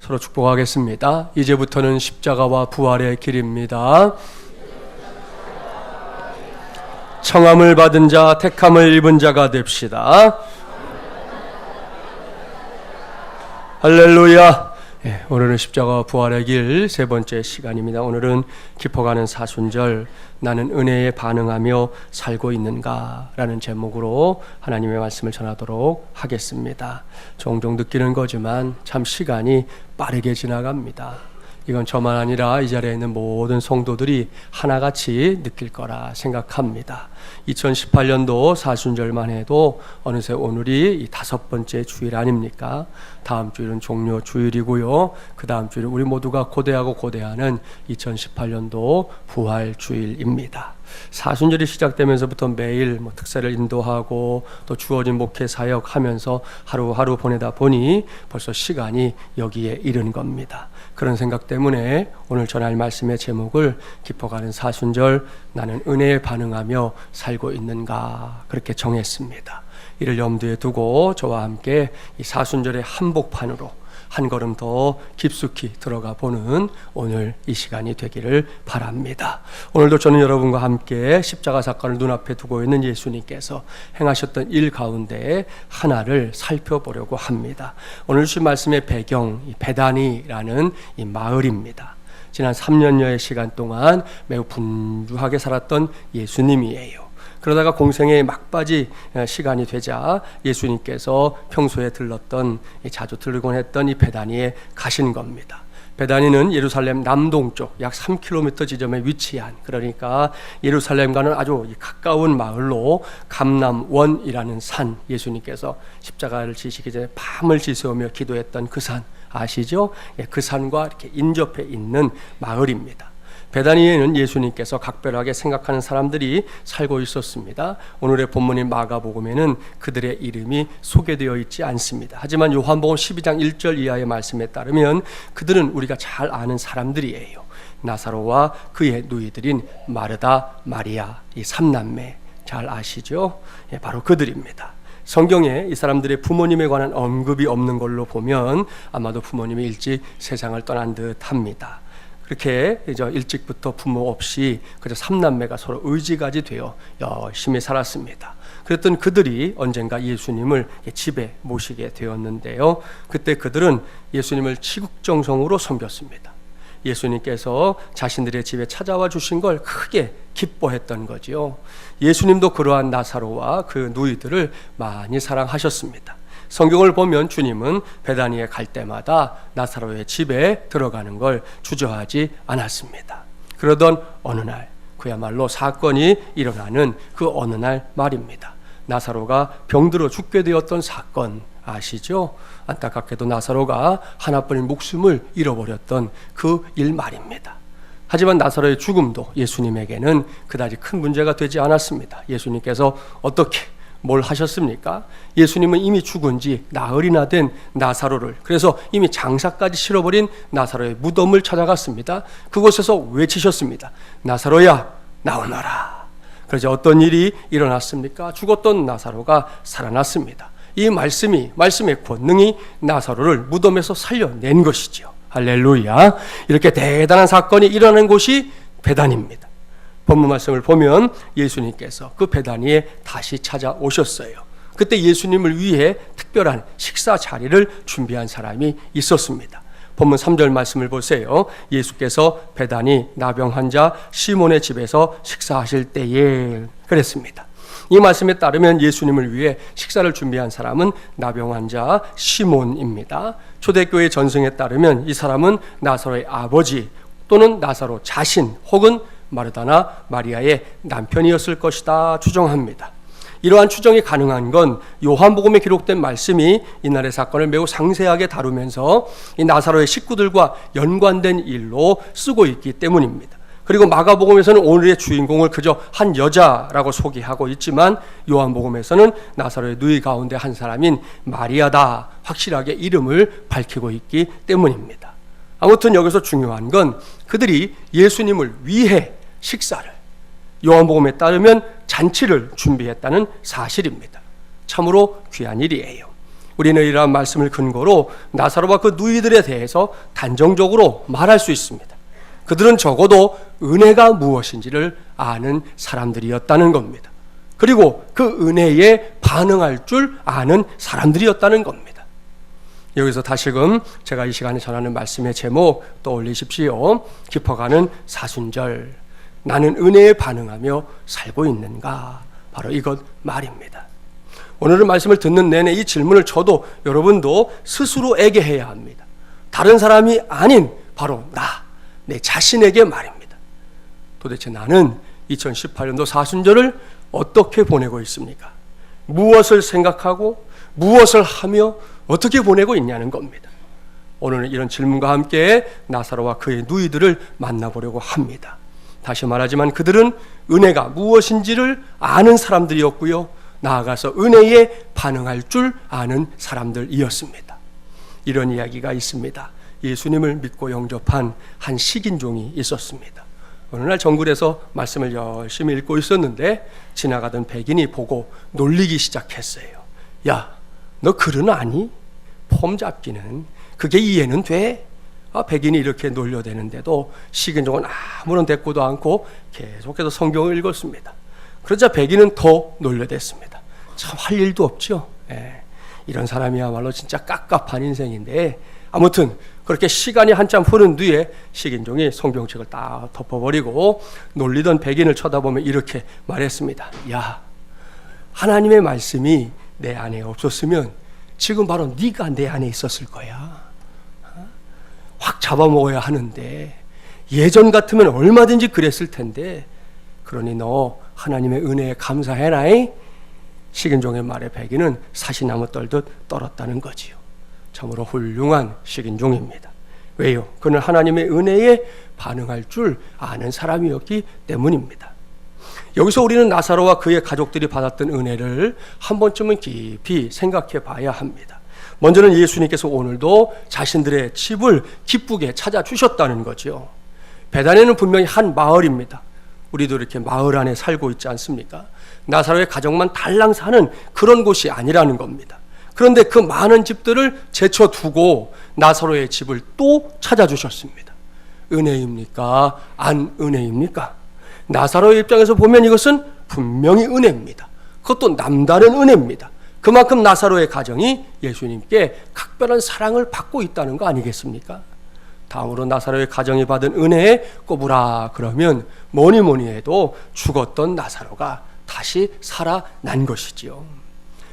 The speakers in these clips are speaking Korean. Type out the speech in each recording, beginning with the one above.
서로 축복하겠습니다. 이제부터는 십자가와 부활의 길입니다. 청함을 받은 자, 택함을 입은 자가 됩시다. 할렐루야. 오늘은 십자가와 부활의 길 세 번째 시간입니다. 오늘은 깊어가는 사순절, 나는 은혜에 반응하며 살고 있는가? 라는 제목으로 하나님의 말씀을 전하도록 하겠습니다. 종종 느끼는 거지만 참 시간이 빠르게 지나갑니다. 이건 저만 아니라 이 자리에 있는 모든 성도들이 하나같이 느낄 거라 생각합니다. 2018년도 사순절만 해도 어느새 오늘이 5번째 주일 아닙니까? 다음 주일은 종료 주일이고요. 그 다음 주일은 우리 모두가 고대하는 2018년도 부활 주일입니다. 사순절이 시작되면서부터 매일 특사를 인도하고 또 주어진 목회 사역하면서 하루하루 보내다 보니 벌써 시간이 여기에 이른 겁니다. 그런 생각 때문에 오늘 전할 말씀의 제목을 깊어가는 사순절, 나는 은혜에 반응하며 살고 있는가, 그렇게 정했습니다. 이를 염두에 두고 저와 함께 이 사순절의 한복판으로 한 걸음 더 깊숙이 들어가 보는 오늘 이 시간이 되기를 바랍니다. 오늘도 저는 여러분과 함께 십자가 사건을 눈앞에 두고 있는 예수님께서 행하셨던 일 가운데 하나를 살펴보려고 합니다. 오늘 주신 말씀의 배경, 이 베다니라는 이 마을입니다. 지난 3년여의 시간 동안 매우 분주하게 살았던 예수님이에요. 그러다가 공생의 막바지 시간이 되자 예수님께서 평소에 들렀던, 자주 들르곤 했던 이 베다니에 가신 겁니다. 베다니는 예루살렘 남동쪽 약 3km 지점에 위치한, 그러니까 예루살렘과는 아주 가까운 마을로 감람원이라는 산, 예수님께서 십자가를 지시기 전에 밤을 지새우며 기도했던 그 산 아시죠? 그 산과 이렇게 인접해 있는 마을입니다. 베다니에는 예수님께서 각별하게 생각하는 사람들이 살고 있었습니다. 오늘의 본문인 마가복음에는 그들의 이름이 소개되어 있지 않습니다. 하지만 요한복음 12장 1절 이하의 말씀에 따르면 그들은 우리가 잘 아는 사람들이에요. 나사로와 그의 누이들인 마르다, 마리아, 이 3남매 잘 아시죠? 바로 그들입니다. 성경에 이 사람들의 부모님에 관한 언급이 없는 걸로 보면 아마도 부모님이 일찍 세상을 떠난 듯합니다. 그렇게 일찍부터 부모 없이 그저 3남매가 서로 의지가지 되어 열심히 살았습니다. 그랬던 그들이 언젠가 예수님을 집에 모시게 되었는데요. 그때 그들은 예수님을 지극정성으로 섬겼습니다. 예수님께서 자신들의 집에 찾아와 주신 걸 크게 기뻐했던 거지요. 예수님도 그러한 나사로와 그 누이들을 많이 사랑하셨습니다. 성경을 보면 주님은 베다니에 갈 때마다 나사로의 집에 들어가는 걸 주저하지 않았습니다. 그러던 어느 날, 그야말로 사건이 일어나는 그 어느 날 말입니다. 나사로가 병들어 죽게 되었던 사건 아시죠? 안타깝게도 나사로가 하나뿐인 목숨을 잃어버렸던 그 일 말입니다. 하지만 나사로의 죽음도 예수님에게는 그다지 큰 문제가 되지 않았습니다. 예수님께서 어떻게 뭘 하셨습니까? 예수님은 이미 죽은 지 나흘이나 된 나사로를, 그래서 이미 장사까지 실어버린 나사로의 무덤을 찾아갔습니다. 그곳에서 외치셨습니다. 나사로야, 나오너라. 그래서 어떤 일이 일어났습니까? 죽었던 나사로가 살아났습니다. 이 말씀의 권능이 나사로를 무덤에서 살려낸 것이죠. 할렐루야. 이렇게 대단한 사건이 일어난 곳이 베다니입니다. 본문 말씀을 보면 예수님께서 그 베다니에 다시 찾아오셨어요. 그때 예수님을 위해 특별한 식사 자리를 준비한 사람이 있었습니다. 본문 3절 말씀을 보세요. 예수께서 베다니 나병 환자 시몬의 집에서 식사하실 때에 그랬습니다. 이 말씀에 따르면 예수님을 위해 식사를 준비한 사람은 나병 환자 시몬입니다. 초대교회 전승에 따르면 이 사람은 나사로의 아버지 또는 나사로 자신 혹은 마르다나 마리아의 남편이었을 것이다 추정합니다. 이러한 추정이 가능한 건 요한복음에 기록된 말씀이 이날의 사건을 매우 상세하게 다루면서 이 나사로의 식구들과 연관된 일로 쓰고 있기 때문입니다. 그리고 마가복음에서는 오늘의 주인공을 그저 한 여자라고 소개하고 있지만 요한복음에서는 나사로의 누이 가운데 한 사람인 마리아다 확실하게 이름을 밝히고 있기 때문입니다. 아무튼 여기서 중요한 건 그들이 예수님을 위해 식사를, 요한복음에 따르면 잔치를 준비했다는 사실입니다. 참으로 귀한 일이에요. 우리는 이러한 말씀을 근거로 나사로와 그 누이들에 대해서 단정적으로 말할 수 있습니다. 그들은 적어도 은혜가 무엇인지를 아는 사람들이었다는 겁니다. 그리고 그 은혜에 반응할 줄 아는 사람들이었다는 겁니다. 여기서 다시금 제가 이 시간에 전하는 말씀의 제목 떠올리십시오. 깊어가는 사순절. 나는 은혜에 반응하며 살고 있는가? 바로 이것 말입니다. 오늘은 말씀을 듣는 내내 이 질문을 저도 여러분도 스스로에게 해야 합니다. 다른 사람이 아닌 바로 내 자신에게 말입니다. 도대체 나는 2018년도 사순절을 어떻게 보내고 있습니까? 무엇을 생각하고 무엇을 하며 어떻게 보내고 있냐는 겁니다. 오늘은 이런 질문과 함께 나사로와 그의 누이들을 만나보려고 합니다. 다시 말하지만 그들은 은혜가 무엇인지를 아는 사람들이었고요. 나아가서 은혜에 반응할 줄 아는 사람들이었습니다. 이런 이야기가 있습니다. 예수님을 믿고 영접한 한 식인종이 있었습니다. 어느 날 정글에서 말씀을 열심히 읽고 있었는데 지나가던 백인이 보고 놀리기 시작했어요. 야, 너 글은 아니? 폼 잡기는 그게 이해는 돼? 백인이 이렇게 놀려대는데도 식인종은 아무런 대꾸도 않고 계속해서 성경을 읽었습니다. 그러자 백인은 더 놀려댔습니다. 참 할 일도 없죠. 이런 사람이야말로 진짜 깝깝한 인생인데, 아무튼 그렇게 시간이 한참 흐른 뒤에 식인종이 성경책을 딱 덮어버리고 놀리던 백인을 쳐다보며 이렇게 말했습니다. 야, 하나님의 말씀이 내 안에 없었으면 지금 바로 네가 내 안에 있었을 거야. 확 잡아먹어야 하는데, 예전 같으면 얼마든지 그랬을 텐데, 그러니 너 하나님의 은혜에 감사해라잉. 식인종의 말에 백인은 사시나무 떨듯 떨었다는 거지요. 참으로 훌륭한 식인종입니다. 왜요? 그는 하나님의 은혜에 반응할 줄 아는 사람이었기 때문입니다. 여기서 우리는 나사로와 그의 가족들이 받았던 은혜를 한 번쯤은 깊이 생각해 봐야 합니다. 먼저는 예수님께서 오늘도 자신들의 집을 기쁘게 찾아주셨다는 거죠. 베다니는 분명히 한 마을입니다. 우리도 이렇게 마을 안에 살고 있지 않습니까? 나사로의 가족만 달랑 사는 그런 곳이 아니라는 겁니다. 그런데 그 많은 집들을 제쳐두고 나사로의 집을 또 찾아주셨습니다. 은혜입니까? 안 은혜입니까? 나사로의 입장에서 보면 이것은 분명히 은혜입니다. 그것도 남다른 은혜입니다. 그만큼 나사로의 가정이 예수님께 각별한 사랑을 받고 있다는 거 아니겠습니까? 다음으로 나사로의 가정이 받은 은혜에 꼽으라 그러면 뭐니 해도 죽었던 나사로가 다시 살아난 것이지요.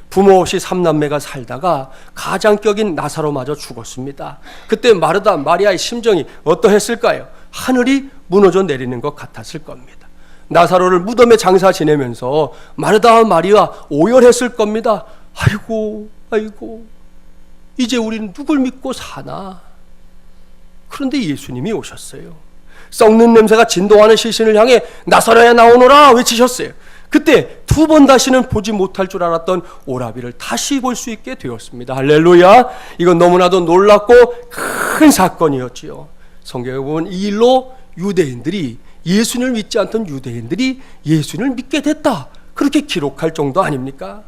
부모 없이 3남매가 살다가 가장격인 나사로마저 죽었습니다. 그때 마르다 마리아의 심정이 어떠했을까요? 하늘이 무너져 내리는 것 같았을 겁니다. 나사로를 무덤에 장사 지내면서 마르다와 마리아 오열했을 겁니다. 아이고 이제 우리는 누굴 믿고 사나? 그런데 예수님이 오셨어요. 썩는 냄새가 진동하는 시신을 향해 나사로야 나오너라 외치셨어요. 그때 두 번 다시는 보지 못할 줄 알았던 오라비를 다시 볼 수 있게 되었습니다. 할렐루야. 이건 너무나도 놀랍고 큰 사건이었지요. 성경에 보면 이 일로 유대인들이, 예수님을 믿지 않던 유대인들이 예수님을 믿게 됐다, 그렇게 기록할 정도 아닙니까?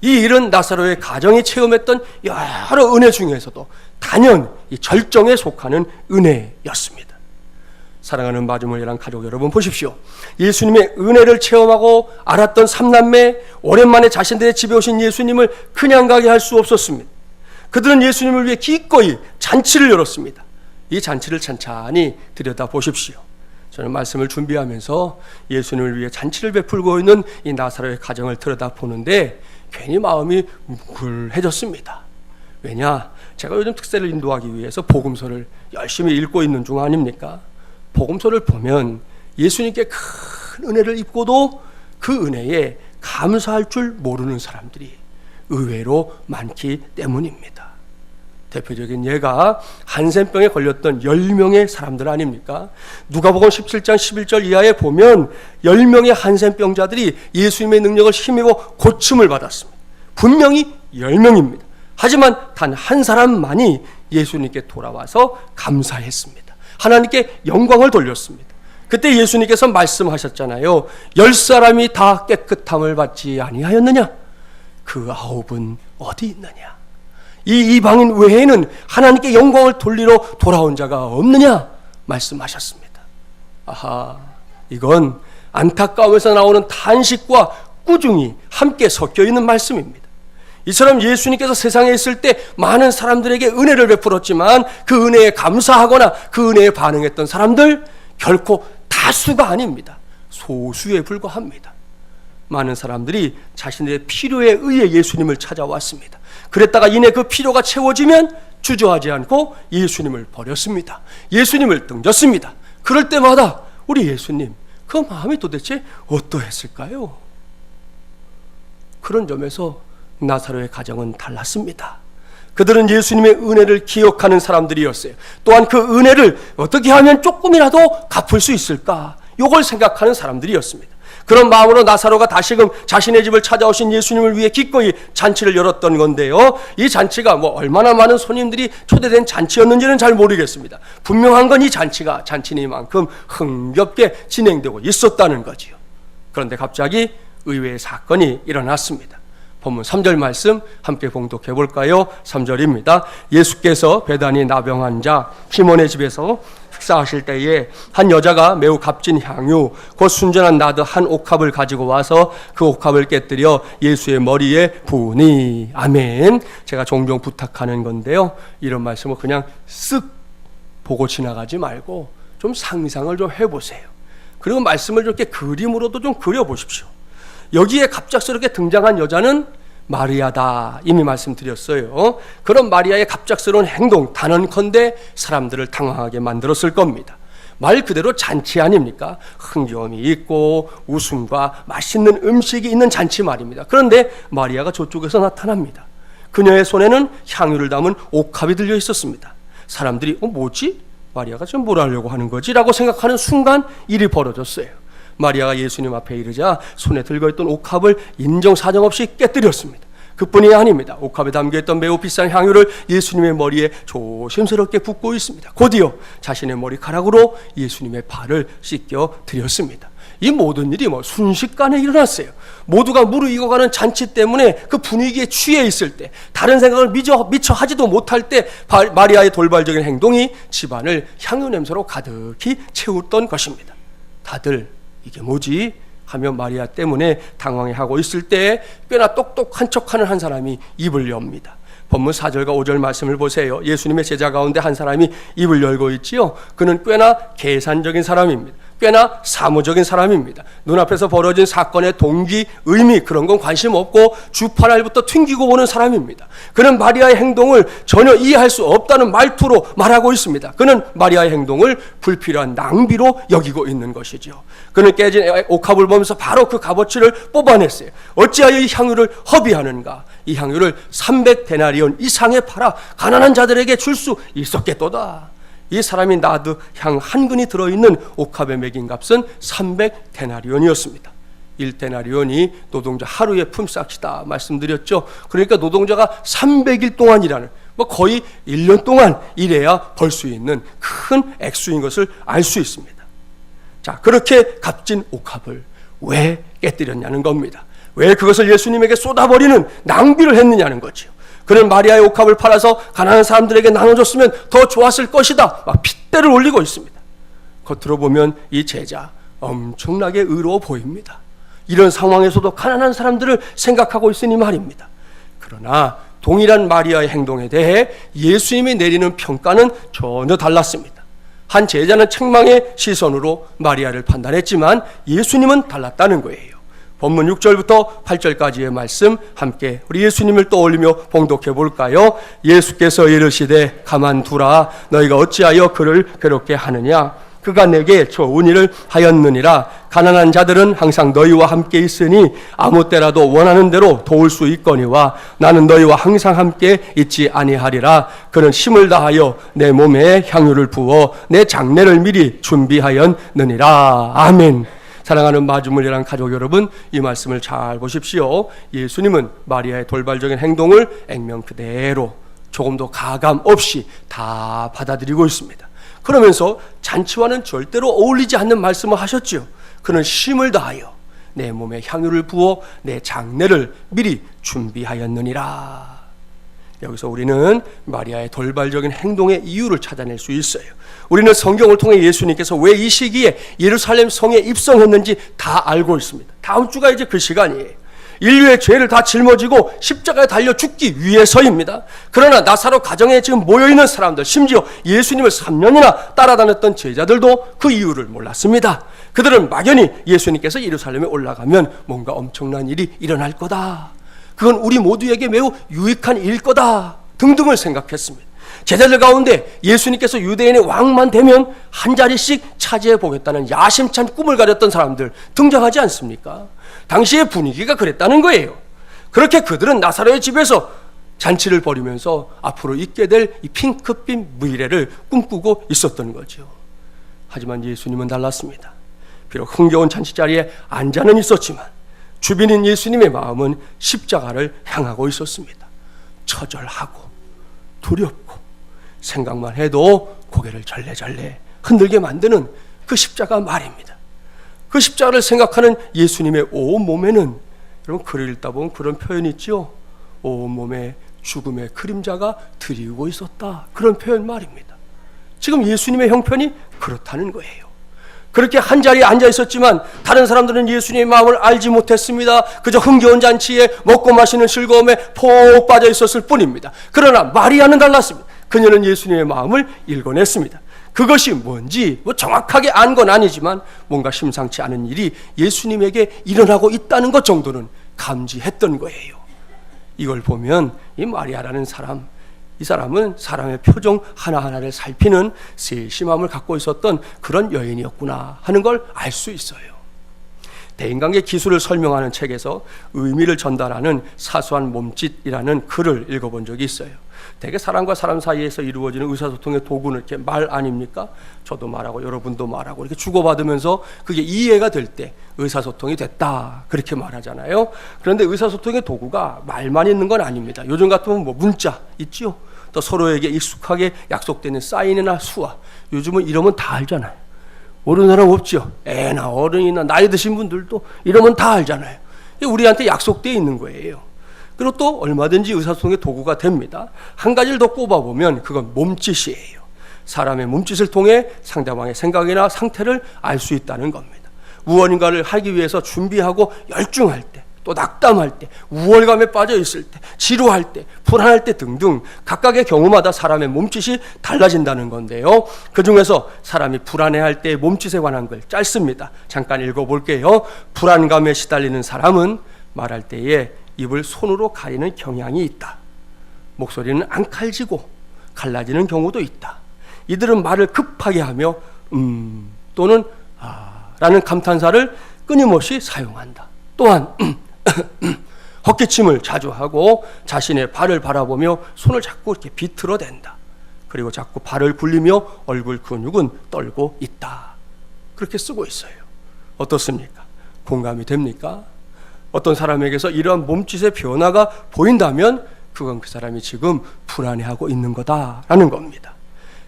이 일은 나사로의 가정이 체험했던 여러 은혜 중에서도 단연 이 절정에 속하는 은혜였습니다. 사랑하는 마주모이랑 가족 여러분, 보십시오. 예수님의 은혜를 체험하고 알았던 삼남매, 오랜만에 자신들의 집에 오신 예수님을 그냥 가게 할 수 없었습니다. 그들은 예수님을 위해 기꺼이 잔치를 열었습니다. 이 잔치를 찬찬히 들여다보십시오. 저는 말씀을 준비하면서 예수님을 위해 잔치를 베풀고 있는 이 나사로의 가정을 들여다보는데 괜히 마음이 뭉클해졌습니다. 왜냐? 제가 요즘 특세를 인도하기 위해서 복음서를 열심히 읽고 있는 중 아닙니까? 복음서를 보면 예수님께 큰 은혜를 입고도 그 은혜에 감사할 줄 모르는 사람들이 의외로 많기 때문입니다. 대표적인 예가 한센병에 걸렸던 10명의 사람들 아닙니까? 누가복음 17장 11절 이하에 보면 10명의 한센병자들이 예수님의 능력을 힘입어 고침을 받았습니다. 분명히 10명입니다. 하지만 단 한 사람만이 예수님께 돌아와서 감사했습니다. 하나님께 영광을 돌렸습니다. 그때 예수님께서 말씀하셨잖아요. 10사람이 다 깨끗함을 받지 아니하였느냐? 그 9은 어디 있느냐? 이 이방인 외에는 하나님께 영광을 돌리러 돌아온 자가 없느냐 말씀하셨습니다. 아하, 이건 안타까움에서 나오는 탄식과 꾸중이 함께 섞여 있는 말씀입니다. 이처럼 예수님께서 세상에 있을 때 많은 사람들에게 은혜를 베풀었지만 그 은혜에 감사하거나 그 은혜에 반응했던 사람들 결코 다수가 아닙니다. 소수에 불과합니다. 많은 사람들이 자신들의 필요에 의해 예수님을 찾아왔습니다. 그랬다가 이내 그 필요가 채워지면 주저하지 않고 예수님을 버렸습니다. 예수님을 등졌습니다. 그럴 때마다 우리 예수님, 그 마음이 도대체 어떠했을까요? 그런 점에서 나사로의 가정은 달랐습니다. 그들은 예수님의 은혜를 기억하는 사람들이었어요. 또한 그 은혜를 어떻게 하면 조금이라도 갚을 수 있을까? 이걸 생각하는 사람들이었습니다. 그런 마음으로 나사로가 다시금 자신의 집을 찾아오신 예수님을 위해 기꺼이 잔치를 열었던 건데요. 이 잔치가 얼마나 많은 손님들이 초대된 잔치였는지는 잘 모르겠습니다. 분명한 건 이 잔치가 잔치니만큼 흥겹게 진행되고 있었다는 거지요. 그런데 갑자기 의외의 사건이 일어났습니다. 본문 3절 말씀 함께 봉독해 볼까요? 3절입니다. 예수께서 베다니 나병 자 시몬의 집에서 식사하실 때에 한 여자가 매우 값진 향유 곧 순전한 나드 한 옥합을 가지고 와서 그 옥합을 깨뜨려 예수의 머리에 부으니. 아멘. 제가 종종 부탁하는 건데요, 이런 말씀을 그냥 쓱 보고 지나가지 말고 좀 상상을 좀 해보세요. 그리고 말씀을 이렇게 그림으로도 좀 그려보십시오. 여기에 갑작스럽게 등장한 여자는 마리아다, 이미 말씀드렸어요. 그런 마리아의 갑작스러운 행동, 단언컨대 사람들을 당황하게 만들었을 겁니다. 말 그대로 잔치 아닙니까? 흥겨움이 있고 웃음과 맛있는 음식이 있는 잔치 말입니다. 그런데 마리아가 저쪽에서 나타납니다. 그녀의 손에는 향유를 담은 옥합이 들려 있었습니다. 사람들이 뭐지? 마리아가 지금 뭘 하려고 하는 거지? 라고 생각하는 순간 일이 벌어졌어요. 마리아가 예수님 앞에 이르자 손에 들고 있던 옥합을 인정사정 없이 깨뜨렸습니다. 그뿐이 아닙니다. 옥합에 담겨있던 매우 비싼 향유를 예수님의 머리에 조심스럽게 붓고 있습니다. 곧이어 자신의 머리카락으로 예수님의 발을 씻겨 드렸습니다. 이 모든 일이 순식간에 일어났어요. 모두가 무르익어가는 잔치 때문에 그 분위기에 취해 있을 때, 다른 생각을 미처 하지도 못할 때 마리아의 돌발적인 행동이 집안을 향유 냄새로 가득히 채웠던 것입니다. 다들 이게 뭐지? 하며 마리아 때문에 당황해하고 있을 때 꽤나 똑똑한 척하는 한 사람이 입을 엽니다. 본문 4절과 5절 말씀을 보세요. 예수님의 제자 가운데 한 사람이 입을 열고 있지요. 그는 꽤나 계산적인 사람입니다. 꽤나 사무적인 사람입니다. 눈앞에서 벌어진 사건의 동기, 의미 그런 건 관심 없고 주파날부터 튕기고 보는 사람입니다. 그는 마리아의 행동을 전혀 이해할 수 없다는 말투로 말하고 있습니다. 그는 마리아의 행동을 불필요한 낭비로 여기고 있는 것이죠. 그는 깨진 옥합을 보면서 바로 그 값어치를 뽑아냈어요. 어찌하여 이 향유를 허비하는가? 이 향유를 300데나리온 이상에 팔아 가난한 자들에게 줄 수 있었겠도다. 이 사람이 나드 향 한 근이 들어있는 옥합의 매긴 값은 300데나리온이었습니다. 1데나리온이 노동자 하루의 품삯이다 말씀드렸죠. 그러니까 노동자가 300일 동안 일하는, 거의 1년 동안 일해야 벌 수 있는 큰 액수인 것을 알 수 있습니다. 자, 그렇게 값진 옥합을 왜 깨뜨렸냐는 겁니다. 왜 그것을 예수님에게 쏟아버리는 낭비를 했느냐는 거죠. 그는 마리아의 옥합을 팔아서 가난한 사람들에게 나눠줬으면 더 좋았을 것이다, 막 핏대를 올리고 있습니다. 겉으로 보면 이 제자 엄청나게 의로워 보입니다. 이런 상황에서도 가난한 사람들을 생각하고 있으니 말입니다. 그러나 동일한 마리아의 행동에 대해 예수님이 내리는 평가는 전혀 달랐습니다. 한 제자는 책망의 시선으로 마리아를 판단했지만 예수님은 달랐다는 거예요. 본문 6절부터 8절까지의 말씀 함께 우리 예수님을 떠올리며 봉독해 볼까요? 예수께서 이르시되 가만두라, 너희가 어찌하여 그를 괴롭게 하느냐? 그가 내게 좋은 일을 하였느니라. 가난한 자들은 항상 너희와 함께 있으니 아무 때라도 원하는 대로 도울 수 있거니와 나는 너희와 항상 함께 있지 아니하리라. 그는 힘을 다하여 내 몸에 향유를 부어 내 장례를 미리 준비하였느니라. 아멘. 사랑하는 마주물이란 가족 여러분, 이 말씀을 잘 보십시오. 예수님은 마리아의 돌발적인 행동을 액면 그대로 조금도 가감 없이 다 받아들이고 있습니다. 그러면서 잔치와는 절대로 어울리지 않는 말씀을 하셨지요. 그는 힘을 다하여 내 몸에 향유를 부어 내 장례를 미리 준비하였느니라. 여기서 우리는 마리아의 돌발적인 행동의 이유를 찾아낼 수 있어요. 우리는 성경을 통해 예수님께서 왜 이 시기에 예루살렘 성에 입성했는지 다 알고 있습니다. 다음 주가 이제 그 시간이에요. 인류의 죄를 다 짊어지고 십자가에 달려 죽기 위해서입니다. 그러나 나사로 가정에 지금 모여있는 사람들, 심지어 예수님을 3년이나 따라다녔던 제자들도 그 이유를 몰랐습니다. 그들은 막연히 예수님께서 예루살렘에 올라가면 뭔가 엄청난 일이 일어날 거다, 그건 우리 모두에게 매우 유익한 일일 거다 등등을 생각했습니다. 제자들 가운데 예수님께서 유대인의 왕만 되면 한 자리씩 차지해 보겠다는 야심찬 꿈을 가졌던 사람들 등장하지 않습니까? 당시의 분위기가 그랬다는 거예요. 그렇게 그들은 나사로의 집에서 잔치를 벌이면서 앞으로 있게 될 이 핑크빛 미래를 꿈꾸고 있었던 거죠. 하지만 예수님은 달랐습니다. 비록 흥겨운 잔치자리에 앉아는 있었지만 주변인 예수님의 마음은 십자가를 향하고 있었습니다. 처절하고 두렵고 생각만 해도 고개를 절레절레 흔들게 만드는 그 십자가 말입니다. 그 십자가를 생각하는 예수님의 온몸에는, 여러분 글을 읽다 보면 그런 표현이 있죠. 온몸에 죽음의 그림자가 드리우고 있었다, 그런 표현 말입니다. 지금 예수님의 형편이 그렇다는 거예요. 그렇게 한 자리에 앉아 있었지만 다른 사람들은 예수님의 마음을 알지 못했습니다. 그저 흥겨운 잔치에 먹고 마시는 즐거움에 폭 빠져 있었을 뿐입니다. 그러나 마리아는 달랐습니다. 그녀는 예수님의 마음을 읽어냈습니다. 그것이 뭔지 정확하게 안 건 아니지만 뭔가 심상치 않은 일이 예수님에게 일어나고 있다는 것 정도는 감지했던 거예요. 이걸 보면 이 마리아라는 사람, 이 사람은 사람의 표정 하나하나를 살피는 세심함을 갖고 있었던 그런 여인이었구나 하는 걸 알 수 있어요. 대인관계 기술을 설명하는 책에서 의미를 전달하는 사소한 몸짓이라는 글을 읽어본 적이 있어요. 대개 사람과 사람 사이에서 이루어지는 의사소통의 도구는 이렇게 말 아닙니까? 저도 말하고 여러분도 말하고 이렇게 주고받으면서 그게 이해가 될 때 의사소통이 됐다, 그렇게 말하잖아요. 그런데 의사소통의 도구가 말만 있는 건 아닙니다. 요즘 같으면 뭐 문자 있죠. 또 서로에게 익숙하게 약속되는 사인이나 수화, 요즘은 이러면 다 알잖아요. 모르는 사람 없죠. 애나 어른이나 나이 드신 분들도 이러면 다 알잖아요. 우리한테 약속되어 있는 거예요. 그리고 또 얼마든지 의사소통의 도구가 됩니다. 한 가지를 더 꼽아보면 그건 몸짓이에요. 사람의 몸짓을 통해 상대방의 생각이나 상태를 알 수 있다는 겁니다. 무언가를 하기 위해서 준비하고 열중할 때, 또 낙담할 때, 우월감에 빠져 있을 때, 지루할 때, 불안할 때 등등 각각의 경우마다 사람의 몸짓이 달라진다는 건데요. 그 중에서 사람이 불안해할 때의 몸짓에 관한 걸 짧습니다. 잠깐 읽어볼게요. 불안감에 시달리는 사람은 말할 때에 입을 손으로 가리는 경향이 있다. 목소리는 앙칼지고 갈라지는 경우도 있다. 이들은 말을 급하게 하며 또는 라는 감탄사를 끊임없이 사용한다. 또한 헛기침을 자주 하고 자신의 발을 바라보며 손을 자꾸 이렇게 비틀어댄다. 그리고 자꾸 발을 굴리며 얼굴 근육은 떨고 있다. 그렇게 쓰고 있어요. 어떻습니까? 공감이 됩니까? 어떤 사람에게서 이러한 몸짓의 변화가 보인다면 그건 그 사람이 지금 불안해하고 있는 거다라는 겁니다.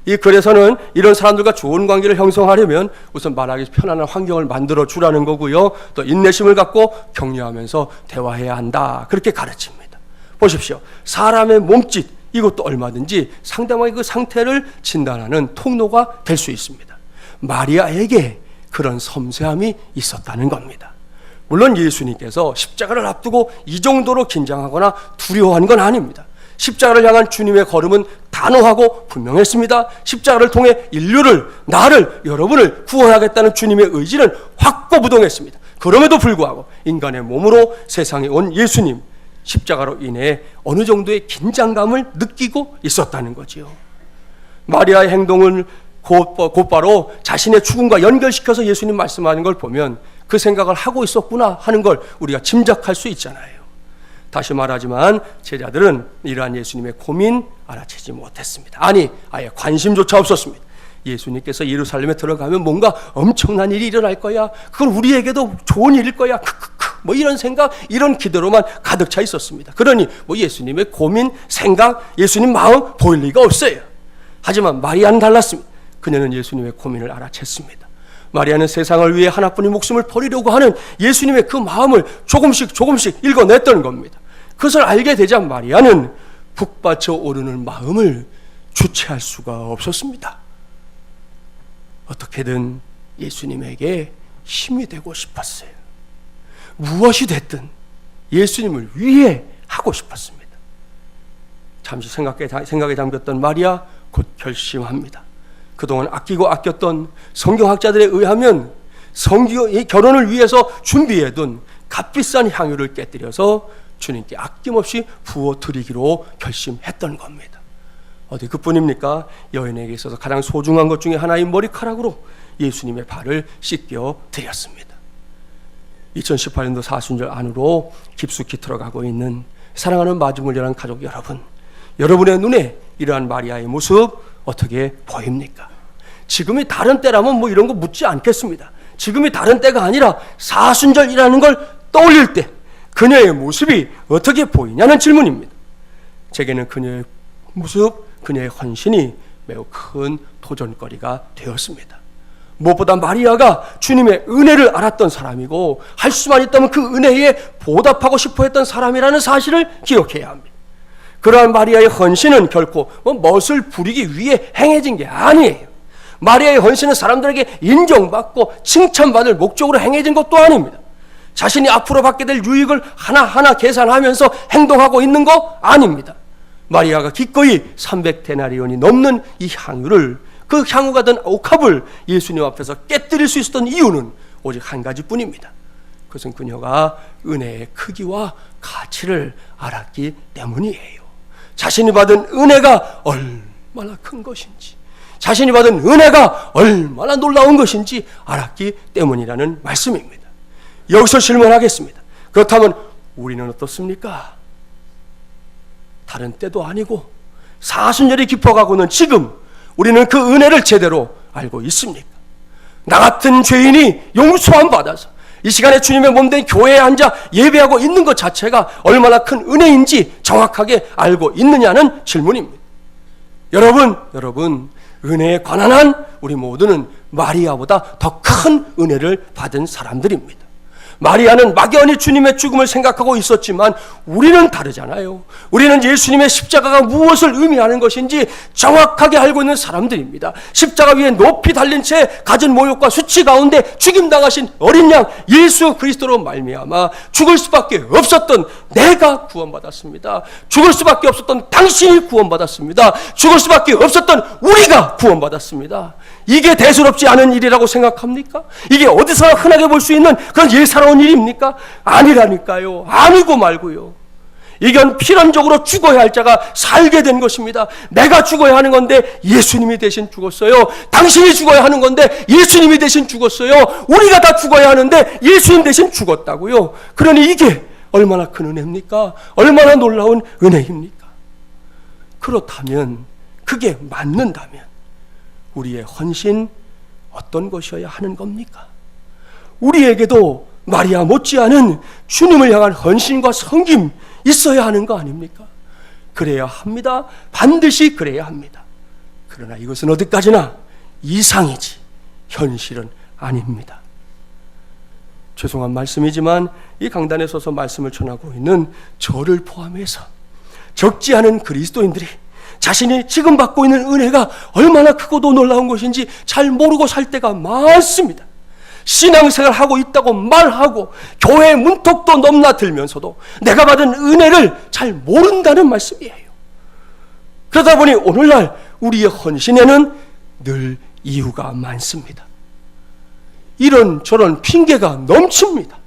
이 글에서는 이런 사람들과 좋은 관계를 형성하려면 우선 말하기 편안한 환경을 만들어 주라는 거고요. 또 인내심을 갖고 격려하면서 대화해야 한다, 그렇게 가르칩니다. 보십시오. 사람의 몸짓, 이것도 얼마든지 상대방의 그 상태를 진단하는 통로가 될 수 있습니다. 마리아에게 그런 섬세함이 있었다는 겁니다. 물론 예수님께서 십자가를 앞두고 이 정도로 긴장하거나 두려워한 건 아닙니다. 십자가를 향한 주님의 걸음은 단호하고 분명했습니다. 십자가를 통해 인류를, 나를, 여러분을 구원하겠다는 주님의 의지는 확고부동했습니다. 그럼에도 불구하고 인간의 몸으로 세상에 온 예수님, 십자가로 인해 어느 정도의 긴장감을 느끼고 있었다는 거지요. 마리아의 행동을 곧바로 자신의 죽음과 연결시켜서 예수님 말씀하는 걸 보면 그 생각을 하고 있었구나 하는 걸 우리가 짐작할 수 있잖아요. 다시 말하지만 제자들은 이러한 예수님의 고민 알아채지 못했습니다. 아니, 아예 관심조차 없었습니다. 예수님께서 예루살렘에 들어가면 뭔가 엄청난 일이 일어날 거야, 그건 우리에게도 좋은 일일 거야, 뭐 이런 생각, 이런 기대로만 가득 차 있었습니다. 그러니 뭐 예수님의 고민, 생각, 예수님 마음 보일 리가 없어요. 하지만 마리아는 달랐습니다. 그녀는 예수님의 고민을 알아챘습니다. 마리아는 세상을 위해 하나뿐인 목숨을 버리려고 하는 예수님의 그 마음을 조금씩 읽어냈던 겁니다. 그것을 알게 되자 마리아는 북받쳐 오르는 마음을 주체할 수가 없었습니다. 어떻게든 예수님에게 힘이 되고 싶었어요. 무엇이 됐든 예수님을 위해 하고 싶었습니다. 잠시 생각에 잠겼던 마리아 곧 결심합니다. 그동안 아끼고 아꼈던 성경학자들에 의하면 결혼을 위해서 준비해둔 값비싼 향유를 깨뜨려서 주님께 아낌없이 부어드리기로 결심했던 겁니다. 어디 그뿐입니까? 여인에게 있어서 가장 소중한 것 중에 하나인 머리카락으로 예수님의 발을 씻겨 드렸습니다. 2018년도 사순절 안으로 깊숙이 들어가고 있는 사랑하는 마중물려한 가족 여러분, 여러분의 눈에 이러한 마리아의 모습 어떻게 보입니까? 지금이 다른 때라면 뭐 이런 거 묻지 않겠습니다. 지금이 다른 때가 아니라 사순절이라는 걸 떠올릴 때 그녀의 모습이 어떻게 보이냐는 질문입니다. 제게는 그녀의 모습, 그녀의 헌신이 매우 큰 도전거리가 되었습니다. 무엇보다 마리아가 주님의 은혜를 알았던 사람이고 할 수만 있다면 그 은혜에 보답하고 싶어 했던 사람이라는 사실을 기억해야 합니다. 그러한 마리아의 헌신은 결코 멋을 부리기 위해 행해진 게 아니에요. 마리아의 헌신은 사람들에게 인정받고 칭찬받을 목적으로 행해진 것도 아닙니다. 자신이 앞으로 받게 될 유익을 하나하나 계산하면서 행동하고 있는 거 아닙니다. 마리아가 기꺼이 300데나리온이 넘는 이 향유를, 그 향유가 든 옥합을 예수님 앞에서 깨뜨릴 수 있었던 이유는 오직 한 가지뿐입니다. 그것은 그녀가 은혜의 크기와 가치를 알았기 때문이에요. 자신이 받은 은혜가 얼마나 큰 것인지, 자신이 받은 은혜가 얼마나 놀라운 것인지 알았기 때문이라는 말씀입니다. 여기서 질문하겠습니다. 그렇다면 우리는 어떻습니까? 다른 때도 아니고 사순절이 깊어가고는 지금 우리는 그 은혜를 제대로 알고 있습니까? 나 같은 죄인이 용서함 받아서 이 시간에 주님의 몸된 교회에 앉아 예배하고 있는 것 자체가 얼마나 큰 은혜인지 정확하게 알고 있느냐는 질문입니다. 여러분, 은혜에 관한 한 우리 모두는 마리아보다 더 큰 은혜를 받은 사람들입니다. 마리아는 막연히 주님의 죽음을 생각하고 있었지만 우리는 다르잖아요. 우리는 예수님의 십자가가 무엇을 의미하는 것인지 정확하게 알고 있는 사람들입니다. 십자가 위에 높이 달린 채 가진 모욕과 수치 가운데 죽임당하신 어린 양 예수 그리스도로 말미암아 죽을 수밖에 없었던 내가 구원받았습니다. 죽을 수밖에 없었던 당신이 구원받았습니다. 죽을 수밖에 없었던 우리가 구원받았습니다. 이게 대수롭지 않은 일이라고 생각합니까? 이게 어디서 흔하게 볼 수 있는 그런 예사로운 일입니까? 아니라니까요. 아니고 말고요. 이건 필연적으로 죽어야 할 자가 살게 된 것입니다. 내가 죽어야 하는 건데 예수님이 대신 죽었어요. 당신이 죽어야 하는 건데 예수님이 대신 죽었어요. 우리가 다 죽어야 하는데 예수님 대신 죽었다고요. 그러니 이게 얼마나 큰 은혜입니까? 얼마나 놀라운 은혜입니까? 그렇다면, 그게 맞는다면 우리의 헌신 어떤 것이어야 하는 겁니까? 우리에게도 마리아 못지않은 주님을 향한 헌신과 섬김 있어야 하는 거 아닙니까? 그래야 합니다. 반드시 그래야 합니다. 그러나 이것은 어디까지나 이상이지 현실은 아닙니다. 죄송한 말씀이지만 이 강단에 서서 말씀을 전하고 있는 저를 포함해서 적지 않은 그리스도인들이 자신이 지금 받고 있는 은혜가 얼마나 크고도 놀라운 것인지 잘 모르고 살 때가 많습니다. 신앙생활을 하고 있다고 말하고 교회 문턱도 넘나들면서도 내가 받은 은혜를 잘 모른다는 말씀이에요. 그러다 보니 오늘날 우리의 헌신에는 늘 이유가 많습니다. 이런저런 핑계가 넘칩니다.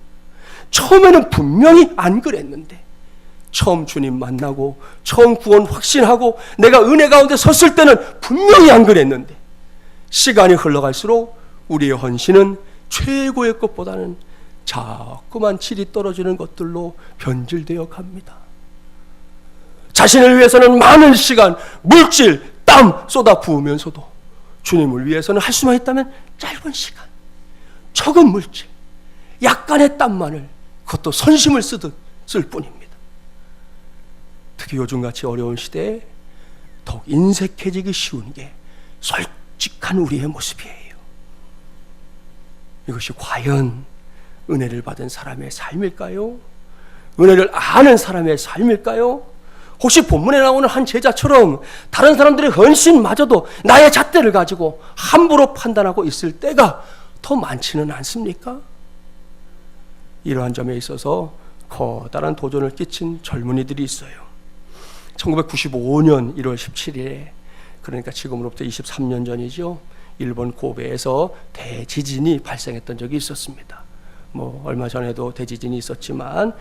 처음에는 분명히 안 그랬는데, 처음 주님 만나고 처음 구원 확신하고 내가 은혜 가운데 섰을 때는 분명히 안 그랬는데, 시간이 흘러갈수록 우리의 헌신은 최고의 것보다는 자꾸만 질이 떨어지는 것들로 변질되어 갑니다. 자신을 위해서는 많은 시간, 물질, 땀 쏟아 부으면서도 주님을 위해서는 할 수만 있다면 짧은 시간, 적은 물질, 약간의 땀만을, 그것도 선심을 쓰듯 쓸 뿐입니다. 특히 요즘같이 어려운 시대에 더욱 인색해지기 쉬운 게 솔직한 우리의 모습이에요. 이것이 과연 은혜를 받은 사람의 삶일까요? 은혜를 아는 사람의 삶일까요? 혹시 본문에 나오는 한 제자처럼 다른 사람들의 헌신마저도 나의 잣대를 가지고 함부로 판단하고 있을 때가 더 많지는 않습니까? 이러한 점에 있어서 커다란 도전을 끼친 젊은이들이 있어요. 1995년 1월 17일에, 그러니까 지금으로부터 23년 전이죠. 일본 고베에서 대지진이 발생했던 적이 있었습니다. 얼마 전에도 대지진이 있었지만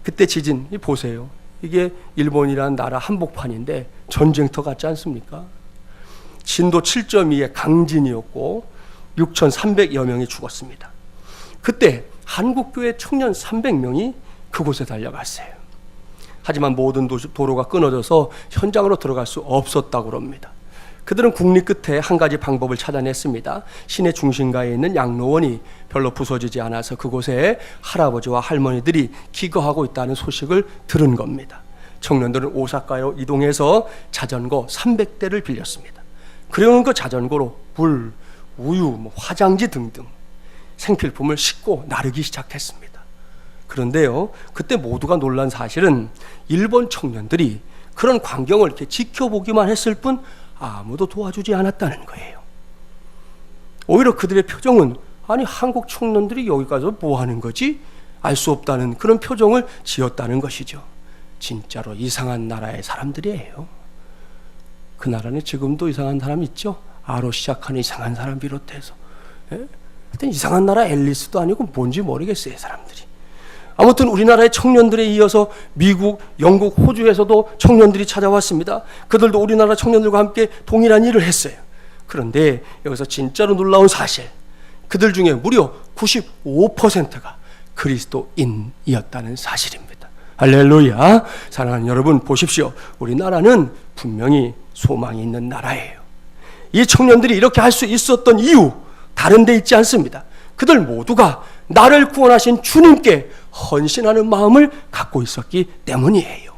그때 지진 보세요. 이게 일본이라는 나라 한복판인데 전쟁터 같지 않습니까? 진도 7.2의 강진이었고 6,300여 명이 죽었습니다. 그때 한국교회 청년 300명이 그곳에 달려갔어요. 하지만 모든 도로가 끊어져서 현장으로 들어갈 수 없었다고 합니다. 그들은 국리 끝에 한 가지 방법을 찾아냈습니다. 시내 중심가에 있는 양로원이 별로 부서지지 않아서 그곳에 할아버지와 할머니들이 기거하고 있다는 소식을 들은 겁니다. 청년들은 오사카로 이동해서 자전거 300대를 빌렸습니다. 그리고는 그 자전거로 물, 우유, 화장지 등등 생필품을 싣고 나르기 시작했습니다. 그런데요, 그때 모두가 놀란 사실은 일본 청년들이 그런 광경을 이렇게 지켜보기만 했을 뿐 아무도 도와주지 않았다는 거예요. 오히려 그들의 표정은 아니 한국 청년들이 여기 가서 뭐 하는 거지? 알 수 없다는 그런 표정을 지었다는 것이죠. 진짜로 이상한 나라의 사람들이에요. 그 나라는 지금도 이상한 사람 있죠? 아로 시작하는 이상한 사람 비롯해서. 하여튼 이상한 나라 앨리스도 아니고 뭔지 모르겠어요, 사람들이. 아무튼 우리나라의 청년들에 이어서 미국, 영국, 호주에서도 청년들이 찾아왔습니다. 그들도 우리나라 청년들과 함께 동일한 일을 했어요. 그런데 여기서 진짜로 놀라운 사실, 그들 중에 무려 95%가 그리스도인이었다는 사실입니다. 할렐루야. 사랑하는 여러분, 보십시오. 우리나라는 분명히 소망이 있는 나라예요. 이 청년들이 이렇게 할 수 있었던 이유, 다른 데 있지 않습니다. 그들 모두가 나를 구원하신 주님께 헌신하는 마음을 갖고 있었기 때문이에요.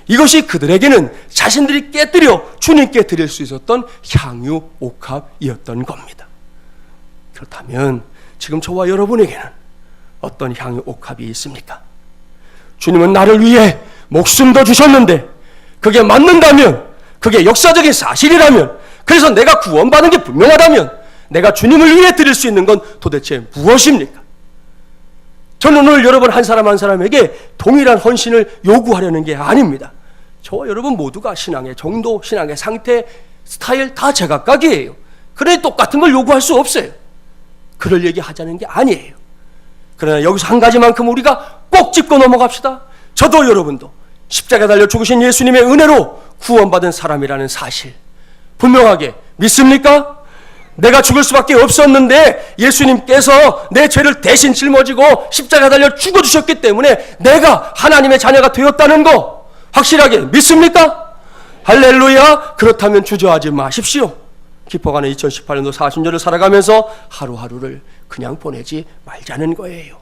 이것이 그들에게는 자신들이 깨뜨려 주님께 드릴 수 있었던 향유 옥합이었던 겁니다. 그렇다면 지금 저와 여러분에게는 어떤 향유 옥합이 있습니까? 주님은 나를 위해 목숨도 주셨는데 그게 맞는다면, 그게 역사적인 사실이라면, 그래서 내가 구원받은 게 분명하다면 내가 주님을 위해 드릴 수 있는 건 도대체 무엇입니까? 저는 오늘 여러분 한 사람 한 사람에게 동일한 헌신을 요구하려는 게 아닙니다. 저와 여러분 모두가 신앙의 정도, 신앙의 상태, 스타일 다 제각각이에요. 그래 똑같은 걸 요구할 수 없어요. 그럴 얘기 하자는 게 아니에요. 그러나 여기서 한 가지만큼 우리가 꼭 짚고 넘어갑시다. 저도 여러분도 십자가에 달려 죽으신 예수님의 은혜로 구원받은 사람이라는 사실 분명하게 믿습니까? 내가 죽을 수밖에 없었는데 예수님께서 내 죄를 대신 짊어지고 십자가에 달려 죽어주셨기 때문에 내가 하나님의 자녀가 되었다는 거 확실하게 믿습니까? 할렐루야. 그렇다면 주저하지 마십시오. 기뻐가는 2018년도 사순절을 살아가면서 하루하루를 그냥 보내지 말자는 거예요.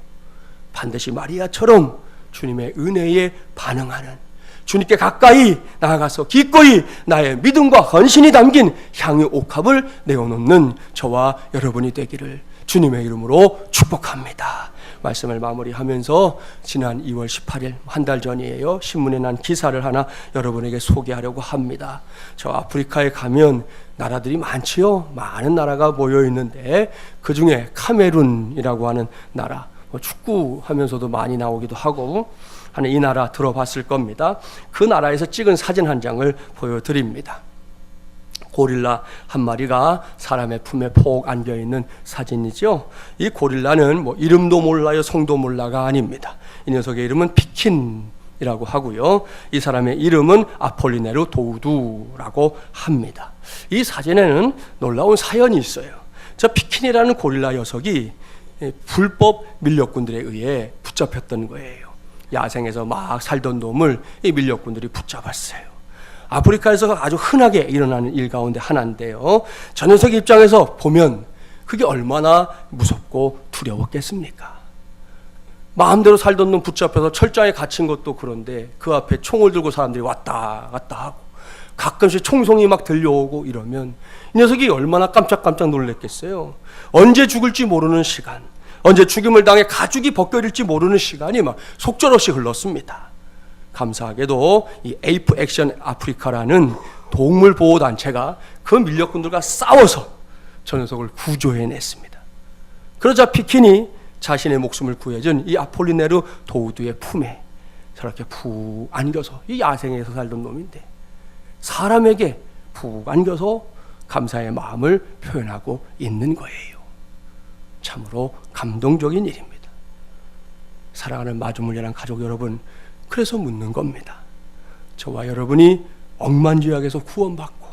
반드시 마리아처럼 주님의 은혜에 반응하는, 주님께 가까이 나아가서 기꺼이 나의 믿음과 헌신이 담긴 향유 옥합을 내어놓는 저와 여러분이 되기를 주님의 이름으로 축복합니다. 말씀을 마무리하면서 지난 2월 18일 한 달 전이에요. 신문에 난 기사를 하나 여러분에게 소개하려고 합니다. 저 아프리카에 가면 나라들이 많지요. 많은 나라가 모여 있는데 그 중에 카메룬이라고 하는 나라, 축구하면서도 많이 나오기도 하고 하는 이 나라 들어봤을 겁니다. 그 나라에서 찍은 사진 한 장을 보여드립니다. 고릴라 한 마리가 사람의 품에 폭 안겨있는 사진이죠. 이 고릴라는 이름도 몰라요, 성도 몰라가 아닙니다. 이 녀석의 이름은 피킨이라고 하고요. 이 사람의 이름은 아폴리네르 도우두라고 합니다. 이 사진에는 놀라운 사연이 있어요. 저 피킨이라는 고릴라 녀석이 불법 밀렵꾼들에 의해 붙잡혔던 거예요. 야생에서 막 살던 놈을 이 밀렵꾼들이 붙잡았어요. 아프리카에서 아주 흔하게 일어나는 일 가운데 하나인데요. 저 녀석 입장에서 보면 그게 얼마나 무섭고 두려웠겠습니까? 마음대로 살던 놈 붙잡혀서 철장에 갇힌 것도 그런데 그 앞에 총을 들고 사람들이 왔다 갔다 하고 가끔씩 총성이 막 들려오고 이러면 이 녀석이 얼마나 깜짝깜짝 놀랐겠어요. 언제 죽을지 모르는 시간, 언제 죽임을 당해 가죽이 벗겨질지 모르는 시간이 막 속절없이 흘렀습니다. 감사하게도 이 에이프 액션 아프리카라는 동물 보호 단체가 그 밀렵꾼들과 싸워서 저 녀석을 구조해냈습니다. 그러자 피킨이 자신의 목숨을 구해준 이 아폴리네르 도우두의 품에 저렇게 푹 안겨서, 이 야생에서 살던 놈인데 사람에게 푹 안겨서 감사의 마음을 표현하고 있는 거예요. 참으로 감동적인 일입니다. 사랑하는 마주물려난 가족 여러분, 그래서 묻는 겁니다. 저와 여러분이 억만지약에서 구원받고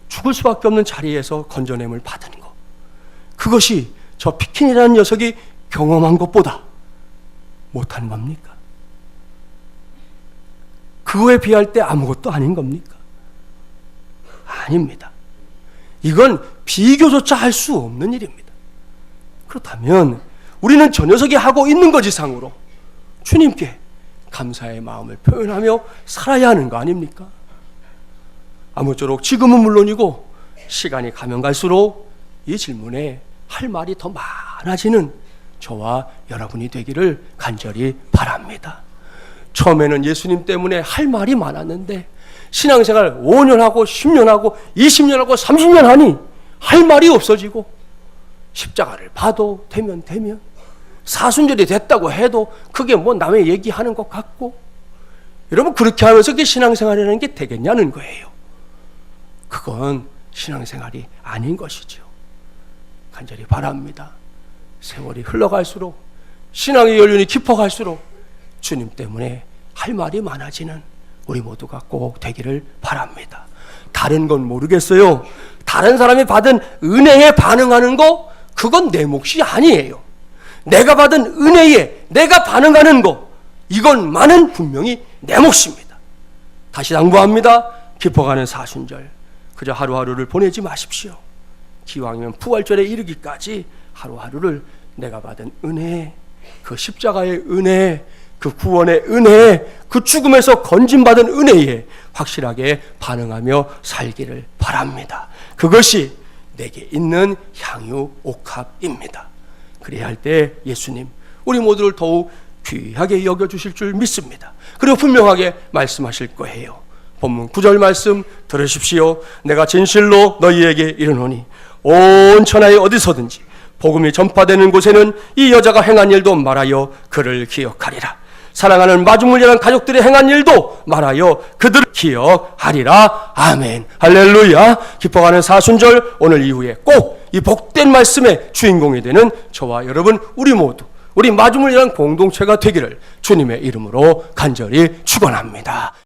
죽을 수밖에 없는 자리에서 건져냄을 받은 것, 그것이 저 피킨이라는 녀석이 경험한 것보다 못한 겁니까? 그거에 비할 때 아무것도 아닌 겁니까? 아닙니다. 이건 비교조차 할 수 없는 일입니다. 그렇다면 우리는 저 녀석이 하고 있는 것 이상으로 주님께 감사의 마음을 표현하며 살아야 하는 거 아닙니까? 아무쪼록 지금은 물론이고 시간이 가면 갈수록 이 질문에 할 말이 더 많아지는 저와 여러분이 되기를 간절히 바랍니다. 처음에는 예수님 때문에 할 말이 많았는데 신앙생활 5년 하고 10년 하고 20년 하고 30년 하니 할 말이 없어지고, 십자가를 봐도 되면 사순절이 됐다고 해도 그게 뭐 남의 얘기하는 것 같고, 여러분 그렇게 하면서 그게 신앙생활이라는 게 되겠냐는 거예요. 그건 신앙생활이 아닌 것이죠. 간절히 바랍니다. 세월이 흘러갈수록, 신앙의 연륜이 깊어갈수록 주님 때문에 할 말이 많아지는 우리 모두가 꼭 되기를 바랍니다. 다른 건 모르겠어요. 다른 사람이 받은 은혜에 반응하는 거, 그건 내 몫이 아니에요. 내가 받은 은혜에 내가 반응하는 거, 이것만은 분명히 내 몫입니다. 다시 당부합니다. 깊어가는 사순절, 그저 하루하루를 보내지 마십시오. 기왕이면 부활절에 이르기까지 하루하루를 내가 받은 은혜, 그 십자가의 은혜, 그 구원의 은혜, 그 죽음에서 건진받은 은혜에 확실하게 반응하며 살기를 바랍니다. 그것이 내게 있는 향유 옥합입니다. 그래야 할 때 예수님 우리 모두를 더욱 귀하게 여겨주실 줄 믿습니다. 그리고 분명하게 말씀하실 거예요. 본문 9절 말씀 들으십시오. 내가 진실로 너희에게 이르노니 온 천하에 어디서든지 복음이 전파되는 곳에는 이 여자가 행한 일도 말하여 그를 기억하리라. 사랑하는 마주물려난 가족들이 행한 일도 말하여 그들을 기억하리라. 아멘. 할렐루야. 기뻐가는 사순절, 오늘 이후에 꼭 이 복된 말씀의 주인공이 되는 저와 여러분 우리 모두, 우리 마주물려난 공동체가 되기를 주님의 이름으로 간절히 축원합니다.